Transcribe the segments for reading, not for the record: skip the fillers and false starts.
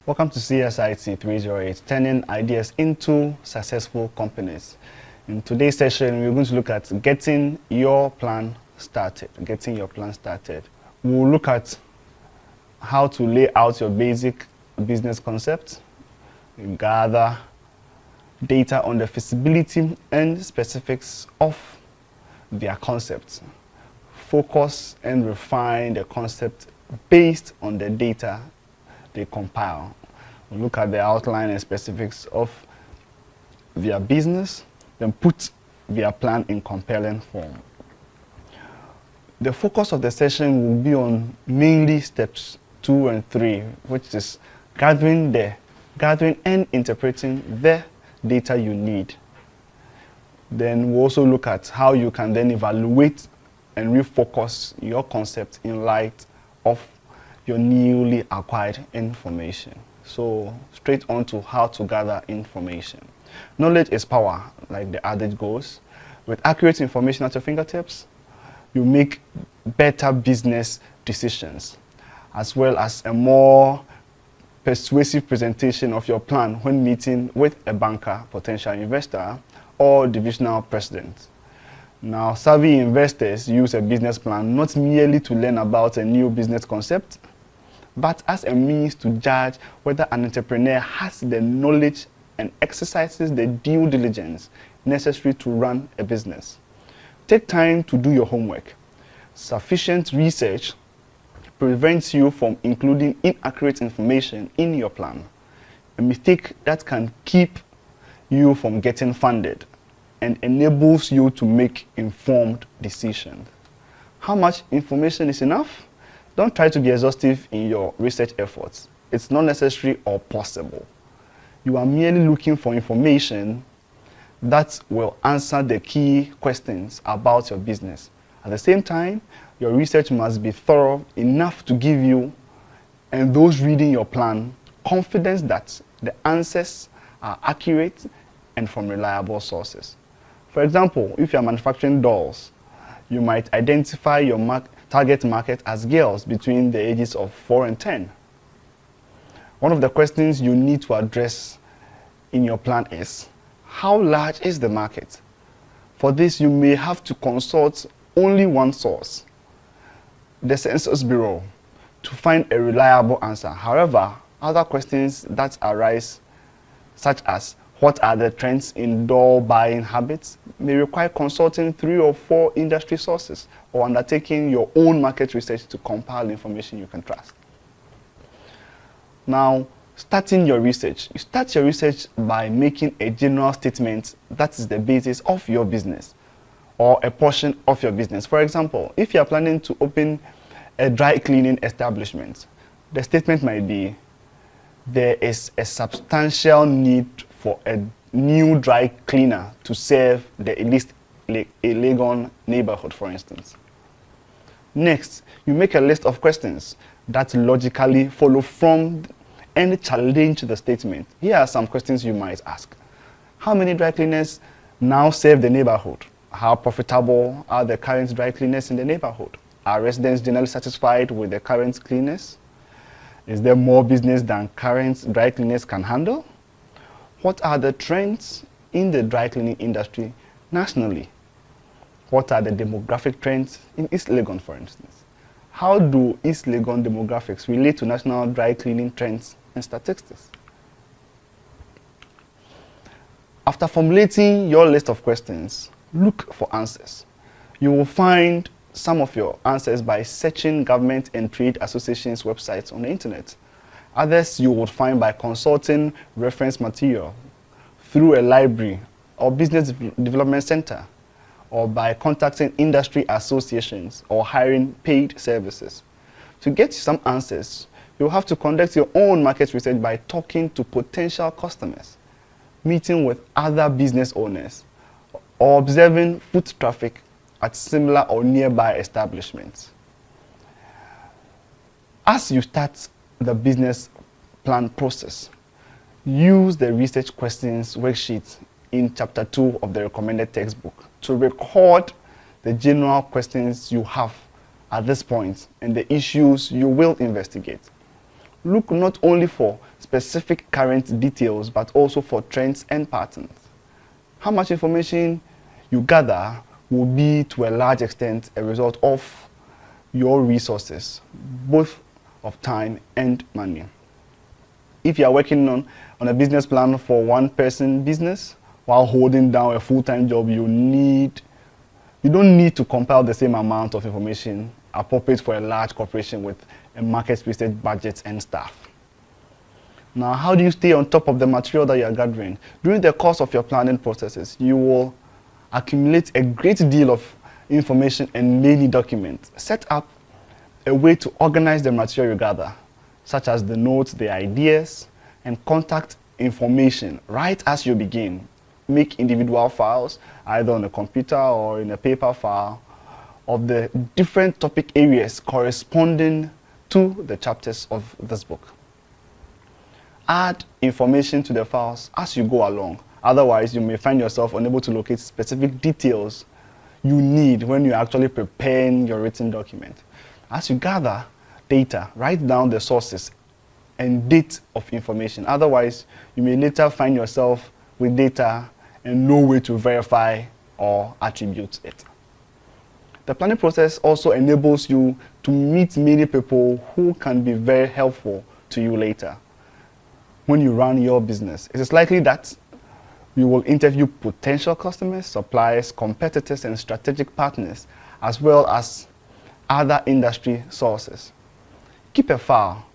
Welcome to CSIT 308, turning ideas into successful companies. In today's session, we're going to look at getting your plan started. We'll look at how to lay out your basic business concept, gather data on the feasibility and specifics of their concepts, focus and refine the concept based on the data they compile. We'll look at the outline and specifics of their business, then put their plan in compelling form. The focus of the session will be on mainly steps 2 and 3, which is gathering and interpreting the data you need. Then we'll also look at how you can then evaluate and refocus your concept in light of your newly acquired information. So straight on to how to gather information. Knowledge is power, like the adage goes. With accurate information at your fingertips, you make better business decisions, as well as a more persuasive presentation of your plan when meeting with a banker, potential investor, or divisional president. Now, savvy investors use a business plan not merely to learn about a new business concept, but as a means to judge whether an entrepreneur has the knowledge and exercises the due diligence necessary to run a business. Take time to do your homework. Sufficient research prevents you from including inaccurate information in your plan, a mistake that can keep you from getting funded and enables you to make informed decisions. How much information is enough? Don't try to be exhaustive in your research efforts. It's not necessary or possible. You are merely looking for information that will answer the key questions about your business. At the same time, your research must be thorough enough to give you and those reading your plan confidence that the answers are accurate and from reliable sources. For example, if you are manufacturing dolls, you might identify your target market as girls between the ages of 4 and 10. One of the questions you need to address in your plan is, how large is the market? For this, you may have to consult only one source, the Census Bureau, to find a reliable answer. However, other questions that arise, such as what are the trends in doll buying habits, may require consulting 3 or 4 industry sources or undertaking your own market research to compile information you can trust. Now, starting your research. You start your research by making a general statement that is the basis of your business or a portion of your business. For example, if you are planning to open a dry cleaning establishment, the statement might be, there is a substantial need for a new dry cleaner to serve the East Legon neighborhood, for instance. Next, you make a list of questions that logically follow from and challenge the statement. Here are some questions you might ask. How many dry cleaners now serve the neighborhood? How profitable are the current dry cleaners in the neighborhood? Are residents generally satisfied with the current cleaners? Is there more business than current dry cleaners can handle? What are the trends in the dry cleaning industry nationally? What are the demographic trends in East Legon, for instance? How do East Legon demographics relate to national dry cleaning trends and statistics? After formulating your list of questions, look for answers. You will find some of your answers by searching government and trade associations' websites on the internet. Others you would find by consulting reference material through a library or business development center, or by contacting industry associations or hiring paid services. To get some answers, you'll have to conduct your own market research by talking to potential customers, meeting with other business owners, or observing foot traffic at similar or nearby establishments. As you start the business plan process, use the research questions worksheet in chapter 2 of the recommended textbook to record the general questions you have at this point and the issues you will investigate. Look not only for specific current details, but also for trends and patterns. How much information you gather will be to a large extent a result of your resources, both of time and money. If you are working on a business plan for one person business while holding down a full-time job, you don't need to compile the same amount of information appropriate for a large corporation with a market-specific budget and staff. Now, how do you stay on top of the material that you are gathering? During the course of your planning processes, you will accumulate a great deal of information and many documents. Set up a way to organize the material you gather, such as the notes, the ideas, and contact information right as you begin. Make individual files, either on a computer or in a paper file, of the different topic areas corresponding to the chapters of this book. Add information to the files as you go along. Otherwise, you may find yourself unable to locate specific details you need when you're actually preparing your written document. As you gather data, write down the sources and date of information. Otherwise, you may later find yourself with data and no way to verify or attribute it. The planning process also enables you to meet many people who can be very helpful to you later when you run your business. It is likely that you will interview potential customers, suppliers, competitors, and strategic partners, as well as other industry sources. Keep a file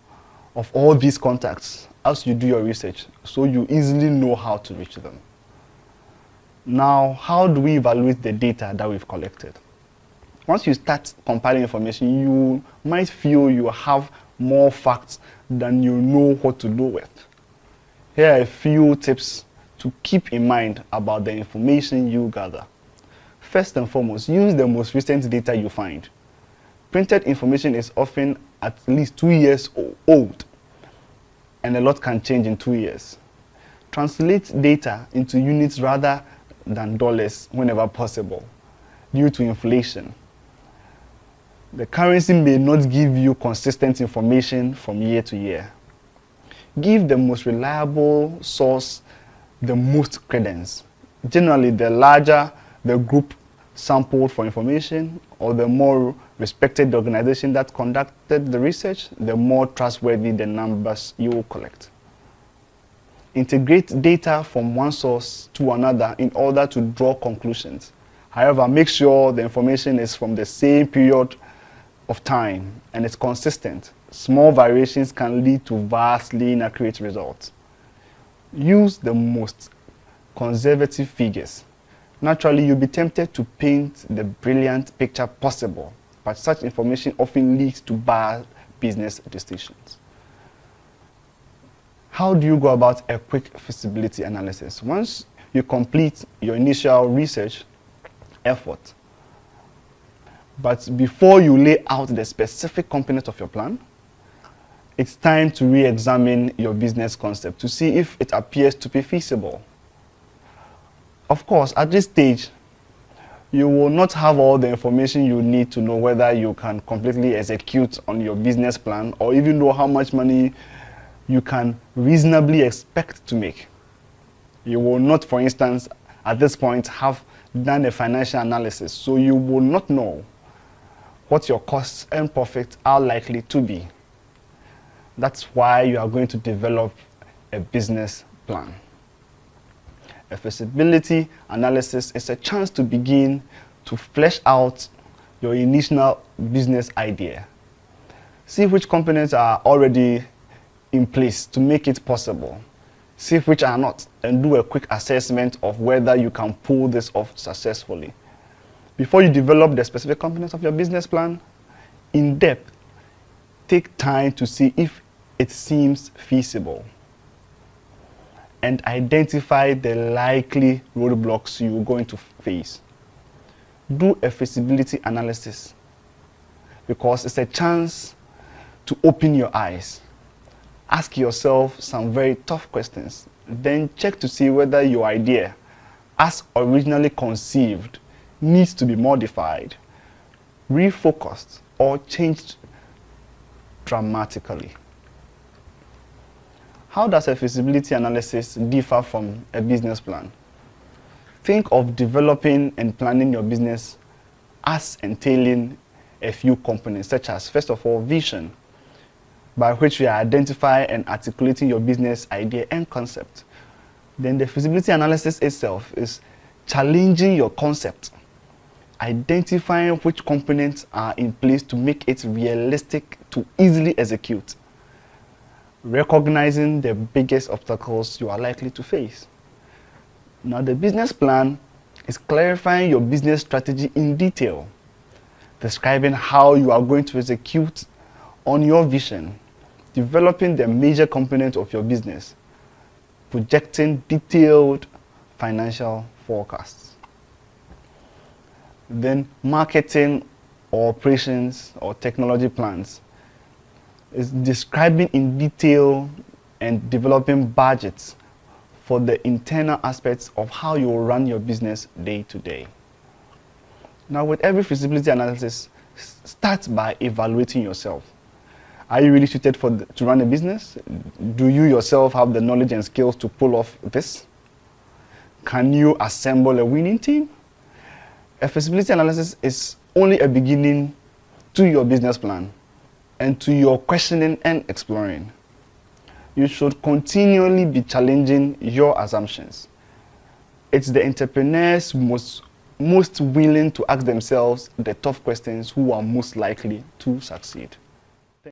of all these contacts as you do your research so you easily know how to reach them. Now, how do we evaluate the data that we've collected? Once you start compiling information, you might feel you have more facts than you know what to do with. Here are a few tips to keep in mind about the information you gather. First and foremost, use the most recent data you find. Printed information is often at least 2 years old, and a lot can change in 2 years. Translate data into units rather than dollars whenever possible, due to inflation. The currency may not give you consistent information from year to year. Give the most reliable source the most credence. Generally, the larger the group sampled for information, or the more respected the organization that conducted the research, the more trustworthy the numbers you will collect. Integrate data from one source to another in order to draw conclusions. However, make sure the information is from the same period of time and it's consistent. Small variations can lead to vastly inaccurate results. Use the most conservative figures. Naturally, you'll be tempted to paint the brilliant picture possible, but such information often leads to bad business decisions. How do you go about a quick feasibility analysis? Once you complete your initial research effort, but before you lay out the specific components of your plan, it's time to re-examine your business concept to see if it appears to be feasible. Of course, at this stage, you will not have all the information you need to know whether you can completely execute on your business plan or even know how much money you can reasonably expect to make. You will not, for instance, at this point have done a financial analysis, so you will not know what your costs and profits are likely to be. That's why you are going to develop a business plan. A feasibility analysis is a chance to begin to flesh out your initial business idea. See which components are already in place to make it possible. See which are not, and do a quick assessment of whether you can pull this off successfully. Before you develop the specific components of your business plan in depth, take time to see if it seems feasible and identify the likely roadblocks you're going to face. Do a feasibility analysis because it's a chance to open your eyes. Ask yourself some very tough questions, then check to see whether your idea, as originally conceived, needs to be modified, refocused, or changed dramatically. How does a feasibility analysis differ from a business plan? Think of developing and planning your business as entailing a few components, such as, first of all, vision, by which you identify and articulating your business idea and concept. Then the feasibility analysis itself is challenging your concept, identifying which components are in place to make it realistic to easily execute, recognizing the biggest obstacles you are likely to face. Now, the business plan is clarifying your business strategy in detail, describing how you are going to execute on your vision, developing the major components of your business, projecting detailed financial forecasts. Then marketing or operations or technology plans is describing in detail and developing budgets for the internal aspects of how you will run your business day to day. Now, with every feasibility analysis, start by evaluating yourself. Are you really suited to run a business? Do you yourself have the knowledge and skills to pull off this? Can you assemble a winning team? A feasibility analysis is only a beginning to your business plan and to your questioning and exploring. You should continually be challenging your assumptions. It's the entrepreneurs most willing to ask themselves the tough questions who are most likely to succeed.